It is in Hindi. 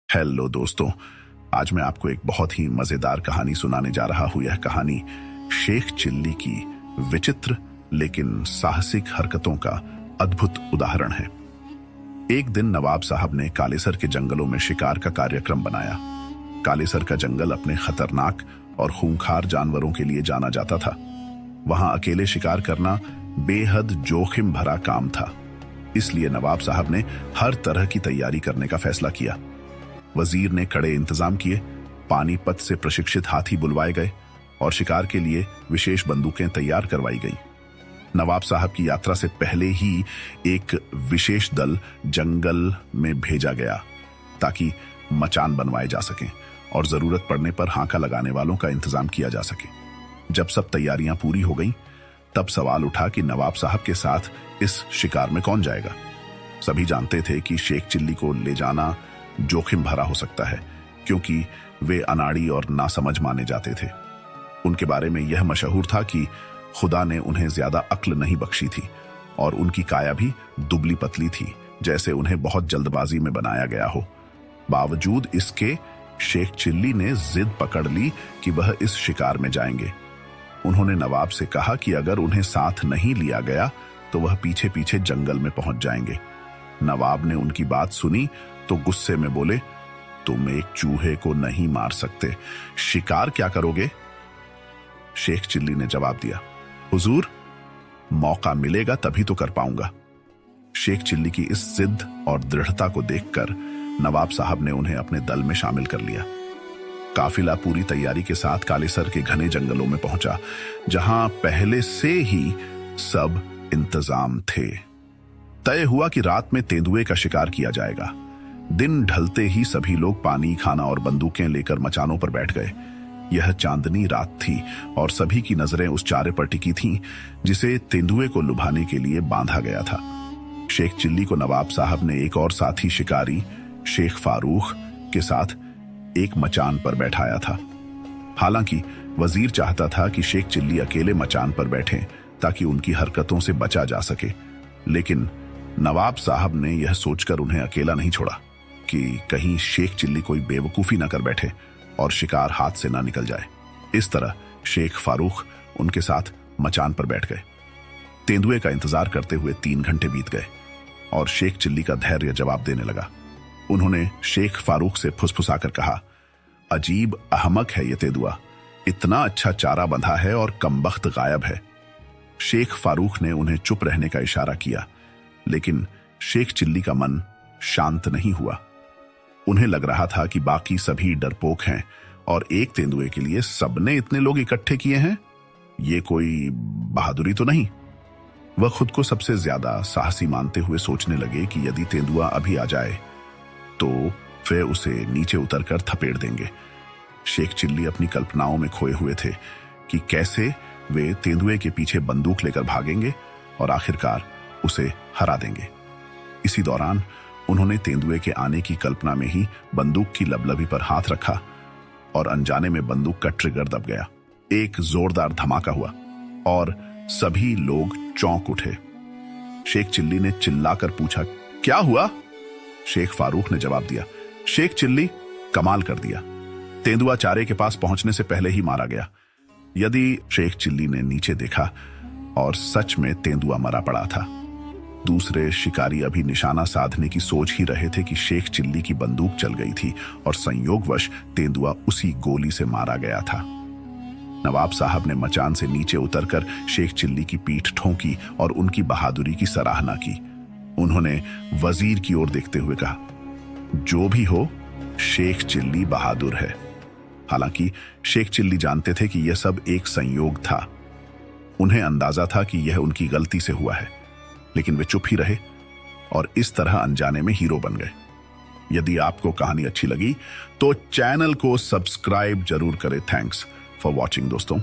हेलो दोस्तों, आज मैं आपको एक बहुत ही मजेदार कहानी सुनाने जा रहा हूं। यह कहानी शेख चिल्ली की विचित्र लेकिन साहसिक हरकतों का अद्भुत उदाहरण है। एक दिन नवाब साहब ने कालेसर के जंगलों में शिकार का कार्यक्रम बनाया। कालेसर का जंगल अपने खतरनाक और खूंखार जानवरों के लिए जाना जाता था। वहां अकेले शिकार करना बेहद जोखिम भरा काम था, इसलिए नवाब साहब ने हर तरह की तैयारी करने का फैसला किया। वजीर ने कड़े इंतजाम किए, पानीपत से प्रशिक्षित हाथी बुलवाए गए और शिकार के लिए विशेष बंदूकें तैयार करवाई गईं। नवाब साहब की यात्रा से पहले ही एक विशेष दल जंगल में भेजा गया ताकि मचान बनवाए जा सकें और जरूरत पड़ने पर हांका लगाने वालों का इंतजाम किया जा सके। जब सब तैयारियां पूरी हो गईं, तब सवाल उठा कि नवाब साहब के साथ इस शिकार में कौन जाएगा। सभी जानते थे कि शेख चिल्ली को ले जाना जोखिम भरा हो सकता है, क्योंकि वे अनाड़ी और नासमझ माने जाते थे। उनके बारे में यह मशहूर था कि खुदा ने उन्हें ज्यादा अक्ल नहीं बख्शी थी और उनकी काया भी दुबली पतली थी, जैसे उन्हें बहुत जल्दबाजी में बनाया गया हो। बावजूद इसके शेख चिल्ली ने जिद पकड़ ली कि वह इस शिकार में जाएंगे। उन्होंने नवाब से कहा कि अगर उन्हें साथ नहीं लिया गया तो वह पीछे पीछे जंगल में पहुंच जाएंगे। नवाब ने उनकी बात सुनी तो गुस्से में बोले, तुम एक चूहे को नहीं मार सकते, शिकार क्या करोगे? शेख चिल्ली ने जवाब दिया, हुजूर, मौका मिलेगा तभी तो कर पाऊंगा। शेख चिल्ली की इस जिद और दृढ़ता को देखकर नवाब साहब ने उन्हें अपने दल में शामिल कर लिया। काफिला पूरी तैयारी के साथ कालेसर के घने जंगलों में पहुंचा, जहां पहले से ही सब इंतजाम थे। तय हुआ कि रात में तेंदुए का शिकार किया जाएगा। दिन ढलते ही सभी लोग पानी, खाना और बंदूकें लेकर मचानों पर बैठ गए। यह चांदनी रात थी और सभी की नजरें उस चारे पर टिकी थीं जिसे तेंदुए को लुभाने के लिए बांधा गया था। शेख चिल्ली को नवाब साहब ने एक और साथी शिकारी शेख फारूक के साथ एक मचान पर बैठाया था। हालांकि वजीर चाहता था कि शेख चिल्ली अकेले मचान पर बैठें ताकि उनकी हरकतों से बचा जा सके, लेकिन नवाब साहब ने यह सोचकर उन्हें अकेला नहीं छोड़ा कि कहीं शेख चिल्ली कोई बेवकूफी न कर बैठे और शिकार हाथ से ना निकल जाए। इस तरह शेख फारूक उनके साथ मचान पर बैठ गए। तेंदुए का इंतजार करते हुए 3 घंटे बीत गए और शेख चिल्ली का धैर्य जवाब देने लगा। उन्होंने शेख फारूक से फुसफुसाकर कहा, अजीब अहमक है ये तेंदुआ, इतना अच्छा चारा बंधा है और कमबख्त गायब है। शेख फारूक ने उन्हें चुप रहने का इशारा किया, लेकिन शेख चिल्ली का मन शांत नहीं हुआ। उन्हें लग रहा था कि बाकी सभी डरपोक हैं और एक तेंदुए के लिए सबने इतने लोग इकट्ठे किए हैं। ये कोई बहादुरी तो नहीं। वह खुद को सबसे ज्यादा साहसी मानते हुए सोचने लगे कि यदि तेंदुआ अभी आ जाए तो वे उसे नीचे उतरकर थपेड़ देंगे। शेख चिल्ली अपनी कल्पनाओं में खोए हुए थे कि कैसे वे तेंदुए के पीछे बंदूक लेकर भागेंगे और आखिरकार उसे हरा देंगे। इसी दौरान उन्होंने तेंदुए के आने की कल्पना में ही बंदूक की लबलबी पर हाथ रखा और अनजाने में बंदूक का ट्रिगर दब गया। एक जोरदार धमाका हुआ और सभी लोग चौंक उठे। शेख चिल्ली ने चिल्लाकर पूछा, क्या हुआ? शेख फारूक ने जवाब दिया, शेख चिल्ली, कमाल कर दिया, तेंदुआ चारे के पास पहुंचने से पहले ही मारा गया। यदि शेख चिल्ली ने नीचे देखा और सच में तेंदुआ मरा पड़ा था। दूसरे शिकारी अभी निशाना साधने की सोच ही रहे थे कि शेख चिल्ली की बंदूक चल गई थी और संयोगवश तेंदुआ उसी गोली से मारा गया था। नवाब साहब ने मचान से नीचे उतरकर शेख चिल्ली की पीठ ठोंकी और उनकी बहादुरी की सराहना की। उन्होंने वजीर की ओर देखते हुए कहा, जो भी हो, शेख चिल्ली बहादुर है। हालांकि शेख चिल्ली जानते थे कि यह सब एक संयोग था। उन्हें अंदाजा था कि यह उनकी गलती से हुआ है, लेकिन वे चुप ही रहे और इस तरह अनजाने में हीरो बन गए। यदि आपको कहानी अच्छी लगी तो चैनल को सब्सक्राइब जरूर करें। थैंक्स फॉर वॉचिंग दोस्तों।